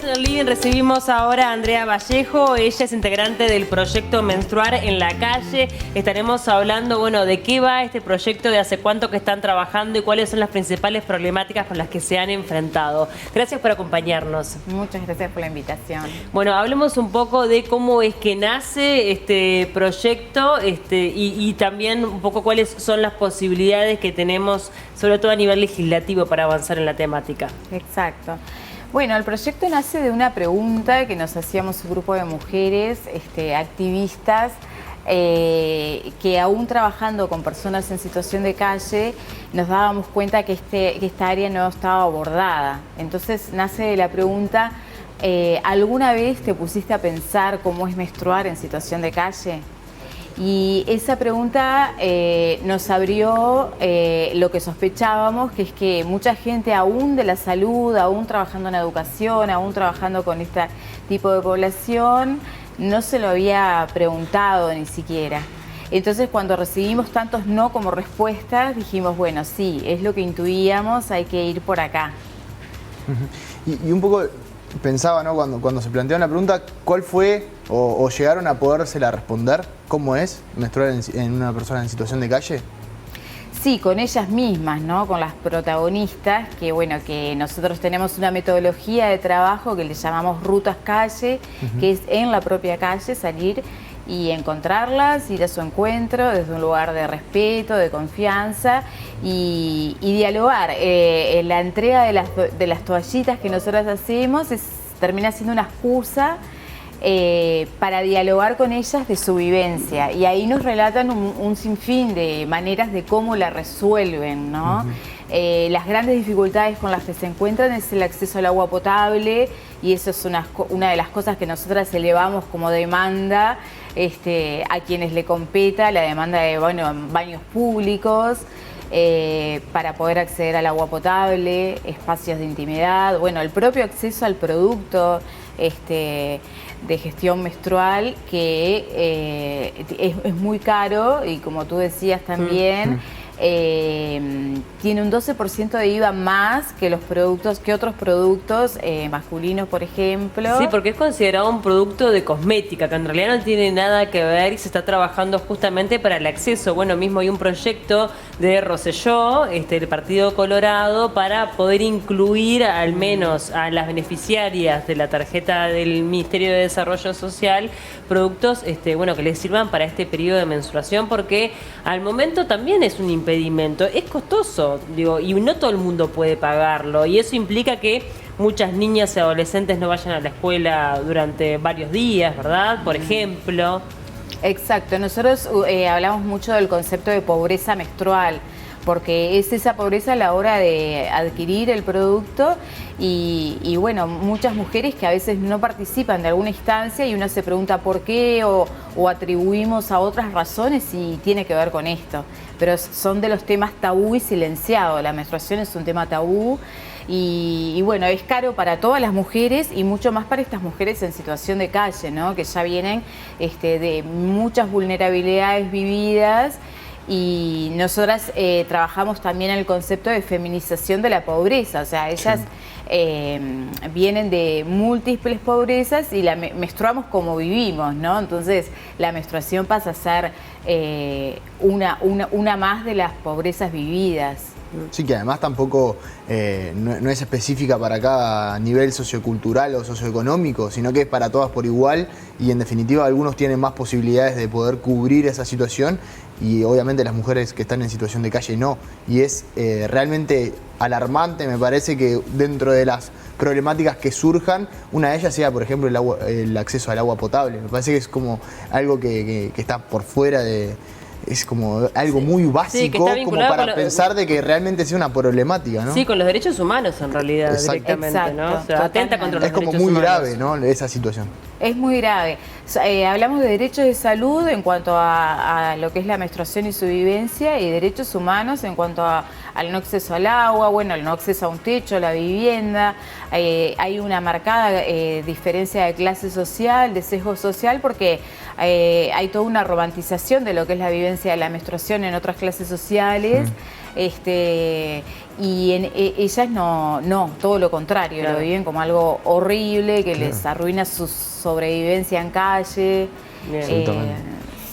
en el living recibimos ahora a Andrea Vallejo. Ella es integrante del proyecto Menstruar en la Calle. Estaremos hablando, bueno, de qué va este proyecto, de hace cuánto que están trabajando y cuáles son las principales problemáticas con las que se han enfrentado. Gracias por acompañarnos. Muchas gracias por la invitación. Bueno, hablemos un poco de cómo es que nace este proyecto y también un poco cuáles son las posibilidades que tenemos, sobre todo a nivel legislativo, para avanzar en la temática. Exacto. Bueno, el proyecto nace de una pregunta que nos hacíamos un grupo de mujeres activistas que aún trabajando con personas en situación de calle nos dábamos cuenta que esta área no estaba abordada. Entonces nace de la pregunta, ¿alguna vez te pusiste a pensar cómo es menstruar en situación de calle? Y esa pregunta nos abrió lo que sospechábamos, que es que mucha gente aún de la salud, aún trabajando en educación, aún trabajando con este tipo de población, no se lo había preguntado ni siquiera. Entonces cuando recibimos tantos no como respuestas, dijimos, bueno, sí, es lo que intuíamos, hay que ir por acá. Y un poco pensaba, ¿no? Cuando se planteó la pregunta, ¿cuál fue o llegaron a podérsela responder? ¿Cómo es menstruar en una persona en situación de calle? Sí, con ellas mismas, ¿no? Con las protagonistas, que bueno, que nosotros tenemos una metodología de trabajo que le llamamos rutas calle, que es en la propia calle salir y encontrarlas, ir a su encuentro desde un lugar de respeto, de confianza y dialogar. La entrega de las toallitas que nosotros hacemos termina siendo una excusa para dialogar con ellas de su vivencia, y ahí nos relatan un sinfín de maneras de cómo la resuelven, ¿no? Las grandes dificultades con las que se encuentran es el acceso al agua potable, y eso es una de las cosas que nosotras elevamos como demanda a quienes le competa, la demanda de baños públicos, para poder acceder al agua potable, espacios de intimidad, bueno, el propio acceso al producto de gestión menstrual, que es muy caro, y como tú decías también, tiene un 12% de IVA más que otros productos masculinos, por ejemplo. Sí, porque es considerado un producto de cosmética, que en realidad no tiene nada que ver, y se está trabajando justamente para el acceso. Bueno, mismo hay un proyecto de Rosselló, el Partido Colorado, para poder incluir al menos a las beneficiarias de la tarjeta del Ministerio de Desarrollo Social productos que les sirvan para este periodo de menstruación, porque al momento también es un impedimento, es costoso, y no todo el mundo puede pagarlo, y eso implica que muchas niñas y adolescentes no vayan a la escuela durante varios días, ¿verdad? Por ejemplo. Exacto, nosotros hablamos mucho del concepto de pobreza menstrual, porque es esa pobreza a la hora de adquirir el producto y bueno, muchas mujeres que a veces no participan de alguna instancia y uno se pregunta por qué o atribuimos a otras razones y tiene que ver con esto. Pero son de los temas tabú y silenciados. La menstruación es un tema tabú y bueno, es caro para todas las mujeres y mucho más para estas mujeres en situación de calle, ¿no? Que ya vienen de muchas vulnerabilidades vividas. Y nosotras trabajamos también en el concepto de feminización de la pobreza, o sea, ellas vienen de múltiples pobrezas y la menstruamos como vivimos, ¿no? Entonces la menstruación pasa a ser una más de las pobrezas vividas. Sí, que además tampoco no es específica para cada nivel sociocultural o socioeconómico, sino que es para todas por igual, y en definitiva algunos tienen más posibilidades de poder cubrir esa situación y obviamente las mujeres que están en situación de calle no. Y es realmente alarmante, me parece, que dentro de las problemáticas que surjan, una de ellas sea, por ejemplo, el acceso al agua potable. Me parece que es como algo que está por fuera de... Es como algo muy básico, como para pensar de que realmente sea una problemática, ¿no? Sí, con los derechos humanos en realidad. Exacto. Directamente, exacto, ¿no? O sea, atenta contra los derechos humanos. Es como muy grave, ¿no? Esa situación. Es muy grave. Hablamos de derechos de salud en cuanto a lo que es la menstruación y su vivencia, y derechos humanos en cuanto al no acceso al agua, bueno, al no acceso a un techo, a la vivienda. Hay una marcada diferencia de clase social, de sesgo social, porque hay toda una romantización de lo que es la vivencia vivencia de la menstruación en otras clases sociales. Y ellas no, todo lo contrario, claro, lo viven como algo horrible que les arruina su sobrevivencia en calle.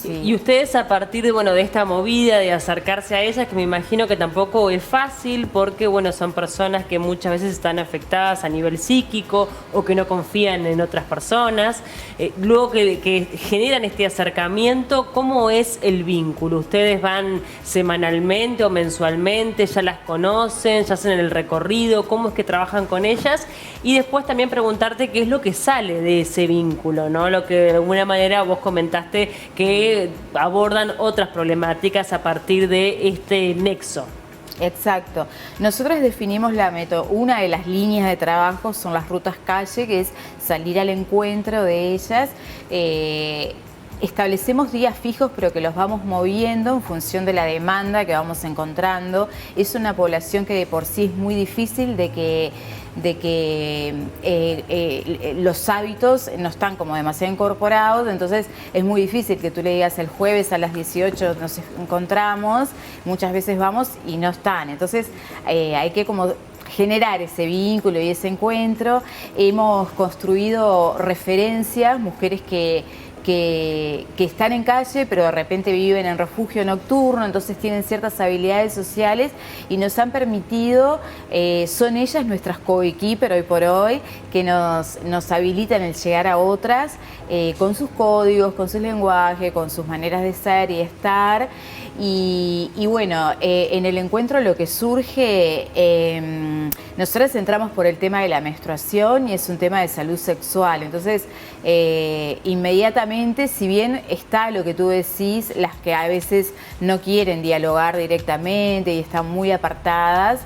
Sí. Y ustedes, a partir de, bueno, de esta movida de acercarse a ellas, que me imagino que tampoco es fácil porque, bueno, son personas que muchas veces están afectadas a nivel psíquico o que no confían en otras personas, luego que generan este acercamiento, ¿cómo es el vínculo? ¿Ustedes van semanalmente o mensualmente? ¿Ya las conocen? ¿Ya hacen el recorrido? ¿Cómo es que trabajan con ellas? Y después también preguntarte qué es lo que sale de ese vínculo, ¿no? Lo que de alguna manera vos comentaste que abordan otras problemáticas a partir de este nexo. Exacto. Nosotros definimos una de las líneas de trabajo son las rutas calle, que es salir al encuentro de ellas. Establecemos días fijos, pero que los vamos moviendo en función de la demanda que vamos encontrando. Es una población que de por sí es muy difícil de que los hábitos no están como demasiado incorporados, entonces es muy difícil que tú le digas el jueves a las 18 nos encontramos, muchas veces vamos y no están. Entonces hay que como generar ese vínculo y ese encuentro. Hemos construido referencias, mujeres que están en calle, pero de repente viven en refugio nocturno, entonces tienen ciertas habilidades sociales y nos han permitido, son ellas nuestras coequiper hoy por hoy, que nos habilitan el llegar a otras con sus códigos, con su lenguaje, con sus maneras de ser y estar. Y bueno, en el encuentro lo que surge, nosotros entramos por el tema de la menstruación y es un tema de salud sexual, entonces inmediatamente, si bien está lo que tú decís, las que a veces no quieren dialogar directamente y están muy apartadas,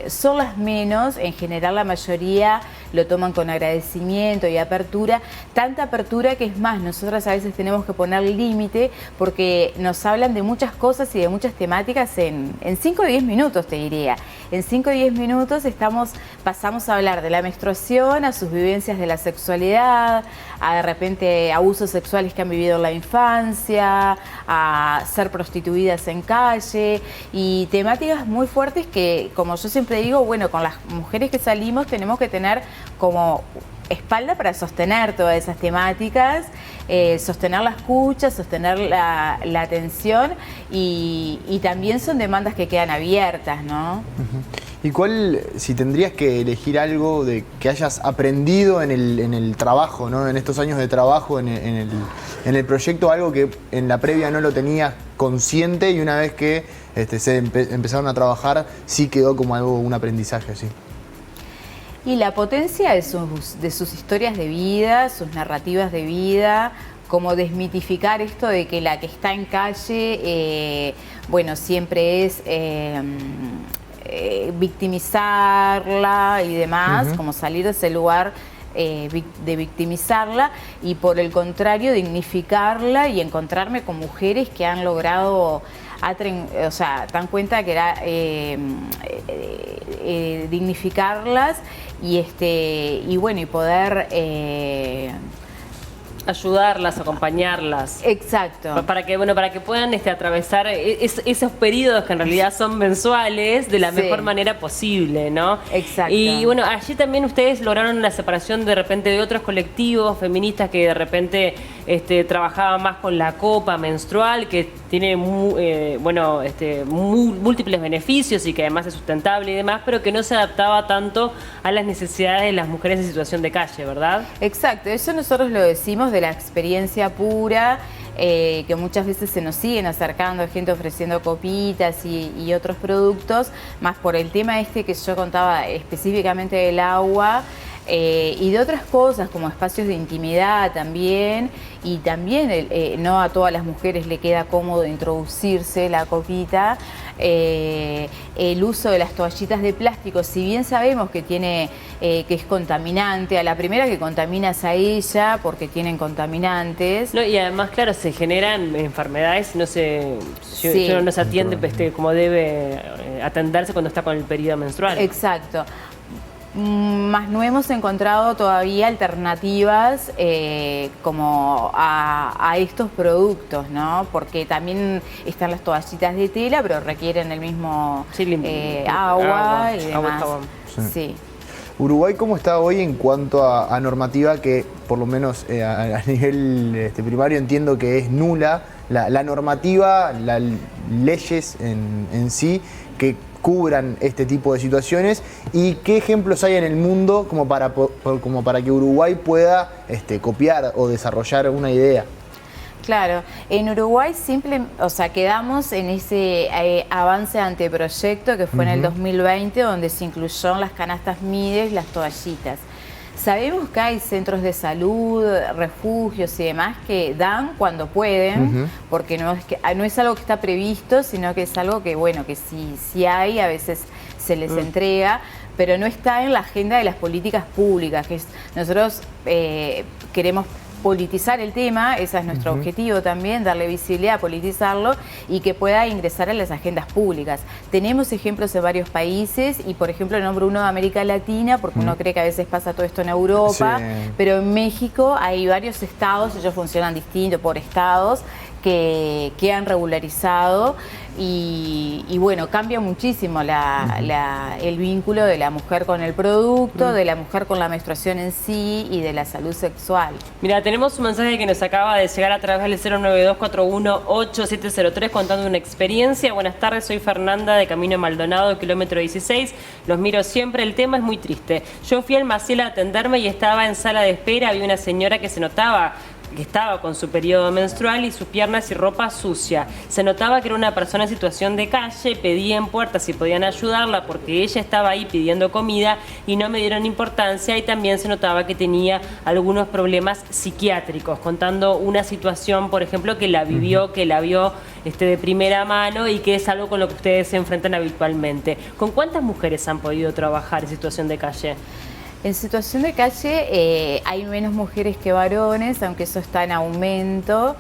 son las menos. En general la mayoría lo toman con agradecimiento y apertura, tanta apertura que es más, nosotras a veces tenemos que poner límite porque nos hablan de muchas cosas y de muchas temáticas en 5 o 10 minutos, te diría. En 5 o 10 minutos pasamos a hablar de la menstruación, a sus vivencias de la sexualidad, a de repente abusos sexuales que han vivido en la infancia, a ser prostituidas en calle y temáticas muy fuertes que, como yo siempre digo, bueno, con las mujeres que salimos tenemos que tener como espalda para sostener todas esas temáticas, sostener la escucha, sostener la atención y también son demandas que quedan abiertas, ¿no? ¿Y cuál, si tendrías que elegir algo de que hayas aprendido en el trabajo, ¿no? En estos años de trabajo, en el proyecto, algo que en la previa no lo tenías consciente y una vez que empezaron a trabajar sí quedó como un aprendizaje así? Y la potencia de sus historias de vida, sus narrativas de vida, como desmitificar esto de que la que está en calle, bueno, siempre es victimizarla y demás, como salir de ese lugar de victimizarla y por el contrario dignificarla y encontrarme con mujeres que han logrado, o sea, dan cuenta que era dignificarlas y bueno, y poder ayudarlas, acompañarlas. Exacto. Para que puedan atravesar esos periodos que en realidad son mensuales de la mejor manera posible, ¿no? Exacto. Y bueno, allí también ustedes lograron la separación de repente de otros colectivos feministas que de repente trabajaban más con la copa menstrual, que tiene múltiples beneficios y que además es sustentable y demás, pero que no se adaptaba tanto a las necesidades de las mujeres en situación de calle, ¿verdad? Exacto, eso nosotros lo decimos de la experiencia pura, que muchas veces se nos siguen acercando gente ofreciendo copitas y otros productos, más por el tema que yo contaba específicamente del agua, y de otras cosas como espacios de intimidad también, y también no a todas las mujeres le queda cómodo introducirse la copita, el uso de las toallitas de plástico, si bien sabemos que que es contaminante, a la primera que contamina es a ella porque tienen contaminantes. No, y además, claro, se generan enfermedades, no se atiende como debe atenderse cuando está con el periodo menstrual. Exacto. Más no hemos encontrado todavía alternativas como a estos productos, ¿no? Porque también están las toallitas de tela, pero requieren el mismo agua y demás. Agua y jabón. Sí. Uruguay, ¿cómo está hoy en cuanto a normativa que, por lo menos a nivel primario, entiendo que es nula? La normativa, las leyes en sí, que cubran este tipo de situaciones, y qué ejemplos hay en el mundo como para que Uruguay pueda copiar o desarrollar una idea. Claro, en Uruguay quedamos en ese avance de anteproyecto que fue en el 2020, donde se incluyeron las canastas Mides y las toallitas. Sabemos que hay centros de salud, refugios y demás que dan cuando pueden, porque no es algo que está previsto, sino que es algo que, bueno, que si hay, a veces se les entrega, pero no está en la agenda de las políticas públicas. Nosotros queremos politizar el tema, ese es nuestro objetivo también, darle visibilidad, politizarlo y que pueda ingresar a las agendas públicas. Tenemos ejemplos de varios países y, por ejemplo, nombro uno de América Latina, porque uno cree que a veces pasa todo esto en Europa, sí, pero en México hay varios estados, ellos funcionan distinto por estados, que han regularizado y bueno, cambia muchísimo el vínculo de la mujer con el producto, de la mujer con la menstruación en sí y de la salud sexual. Mira, tenemos un mensaje que nos acaba de llegar a través del 092418703 contando una experiencia. Buenas tardes, soy Fernanda de Camino Maldonado, kilómetro 16. Los miro siempre, el tema es muy triste. Yo fui al Maciel a atenderme y estaba en sala de espera, había una señora que se notaba que estaba con su periodo menstrual y sus piernas y ropa sucia. Se notaba que era una persona en situación de calle, pedía en puertas si podían ayudarla porque ella estaba ahí pidiendo comida y no me dieron importancia, y también se notaba que tenía algunos problemas psiquiátricos, contando una situación, por ejemplo, que la vivió, que la vio de primera mano y que es algo con lo que ustedes se enfrentan habitualmente. ¿Con cuántas mujeres han podido trabajar en situación de calle? En situación de calle hay menos mujeres que varones, aunque eso está en aumento,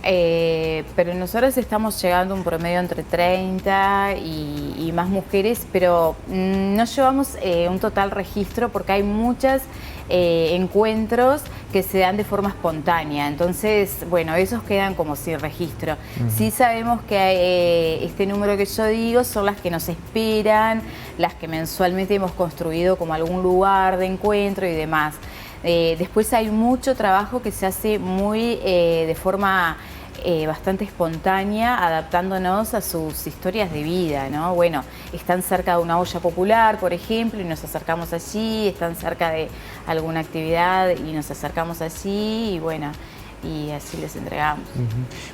pero nosotros estamos llegando a un promedio entre 30 y más mujeres, pero no llevamos un total registro porque hay muchos encuentros que se dan de forma espontánea, entonces, bueno, esos quedan como sin registro. Sí sabemos que este número que yo digo son las que nos esperan, las que mensualmente hemos construido como algún lugar de encuentro y demás. Después hay mucho trabajo que se hace muy de forma bastante espontánea, adaptándonos a sus historias de vida, ¿no? Bueno, están cerca de una olla popular, por ejemplo, y nos acercamos allí, están cerca de alguna actividad y nos acercamos allí, y bueno, y así les entregamos.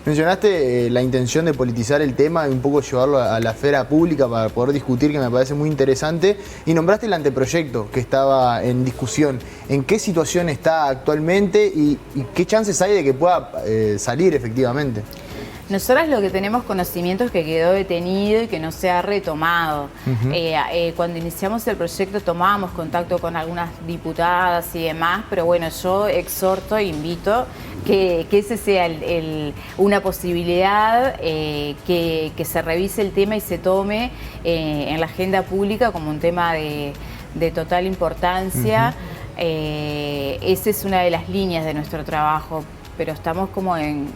Mencionaste la intención de politizar el tema y un poco llevarlo a la esfera pública para poder discutir, que me parece muy interesante, y nombraste el anteproyecto que estaba en discusión. ¿En qué situación está actualmente y qué chances hay de que pueda salir efectivamente? Nosotras lo que tenemos conocimiento es que quedó detenido y que no se ha retomado. Cuando iniciamos el proyecto tomábamos contacto con algunas diputadas y demás, pero bueno, yo exhorto e invito que ese sea una posibilidad, que se revise el tema y se tome en la agenda pública como un tema de total importancia. Esa es una de las líneas de nuestro trabajo, pero estamos como en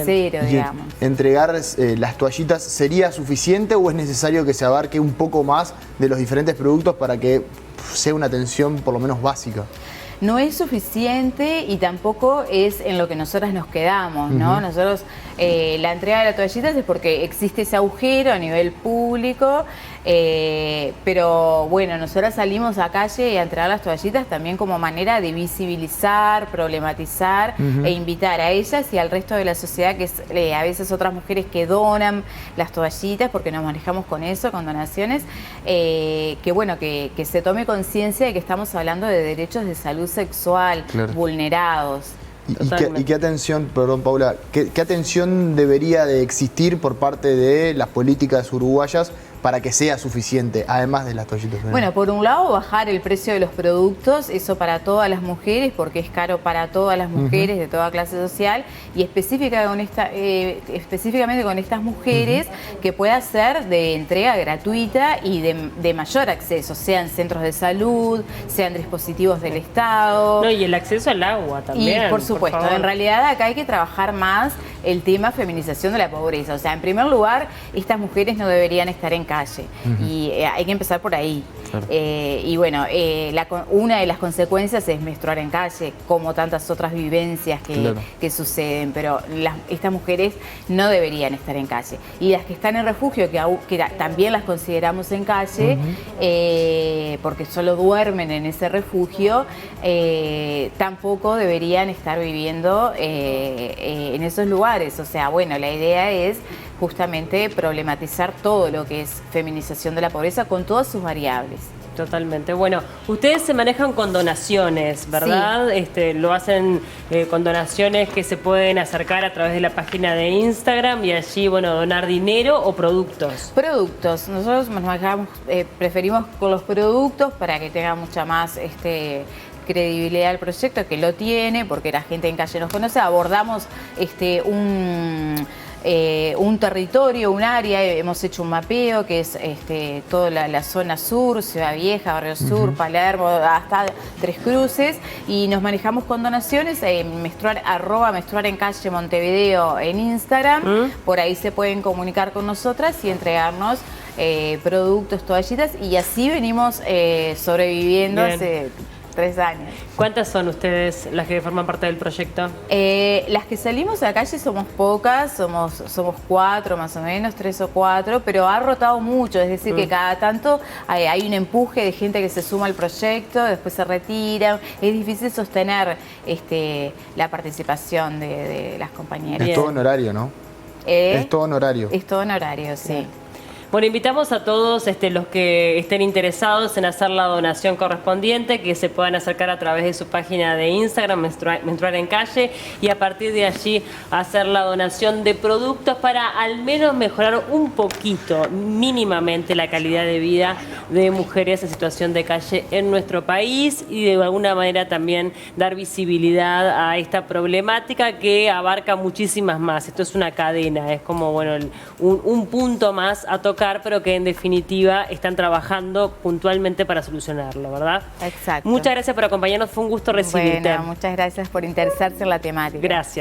cero, digamos. ¿Entregar las toallitas sería suficiente o es necesario que se abarque un poco más de los diferentes productos para que sea una atención por lo menos básica? No es suficiente y tampoco es en lo que nosotras nos quedamos, ¿no? Nosotros, la entrega de las toallitas es porque existe ese agujero a nivel público, pero bueno, nosotras salimos a calle a entregar las toallitas también como manera de visibilizar, problematizar e invitar a ellas y al resto de la sociedad, que es a veces otras mujeres que donan las toallitas, porque nos manejamos con eso, con donaciones, que bueno, que se tome conciencia de que estamos hablando de derechos de salud sexual, claro, vulnerados. ¿Y qué atención, perdón Paula, qué atención debería de existir por parte de las políticas uruguayas para que sea suficiente, además de las toallitas femeninas? Bueno, por un lado, bajar el precio de los productos, eso para todas las mujeres, porque es caro para todas las mujeres de toda clase social, y específicamente con estas mujeres, que pueda ser de entrega gratuita y de mayor acceso, sean centros de salud, sean dispositivos del Estado. No, y el acceso al agua también. Y por supuesto, en realidad acá hay que trabajar más el tema feminización de la pobreza. O sea, en primer lugar, estas mujeres no deberían estar en calle y hay que empezar por ahí. Claro. Y bueno, una de las consecuencias es menstruar en calle, como tantas otras vivencias que suceden, pero estas mujeres no deberían estar en calle. Y las que están en refugio, que también las consideramos en calle, porque solo duermen en ese refugio, tampoco deberían estar viviendo en esos lugares. O sea, bueno, la idea es justamente problematizar todo lo que es feminización de la pobreza con todas sus variables. Totalmente. Bueno, ustedes se manejan con donaciones, ¿verdad? Sí. Lo hacen con donaciones que se pueden acercar a través de la página de Instagram y allí, bueno, donar dinero o productos. Productos. Nosotros nos manejamos, preferimos con los productos para que tenga mucha más credibilidad al proyecto, que lo tiene, porque la gente en calle nos conoce. Abordamos un territorio, un área, hemos hecho un mapeo que es toda la zona sur, Ciudad Vieja, Barrio Sur, Palermo, hasta Tres Cruces, y nos manejamos con donaciones, @menstruar en calle Montevideo en Instagram, por ahí se pueden comunicar con nosotras y entregarnos productos, toallitas, y así venimos sobreviviendo. Bien. Hace 3 años. ¿Cuántas son ustedes las que forman parte del proyecto? Las que salimos a la calle somos pocas, somos 4 más o menos, 3 o 4, pero ha rotado mucho, es decir, que cada tanto hay un empuje de gente que se suma al proyecto, después se retira, es difícil sostener la participación de las compañeras. Es todo honorario, ¿no? Es todo honorario. Es todo honorario, sí. Bien. Bueno, invitamos a todos los que estén interesados en hacer la donación correspondiente, que se puedan acercar a través de su página de Instagram, Menstruar en Calle, y a partir de allí hacer la donación de productos para al menos mejorar un poquito, mínimamente, la calidad de vida de mujeres en situación de calle en nuestro país, y de alguna manera también dar visibilidad a esta problemática que abarca muchísimas más. Esto es una cadena, es como, bueno, un punto más a tocar, pero que en definitiva están trabajando puntualmente para solucionarlo, ¿verdad? Exacto. Muchas gracias por acompañarnos, fue un gusto recibirte. Bueno, muchas gracias por interesarse en la temática. Gracias.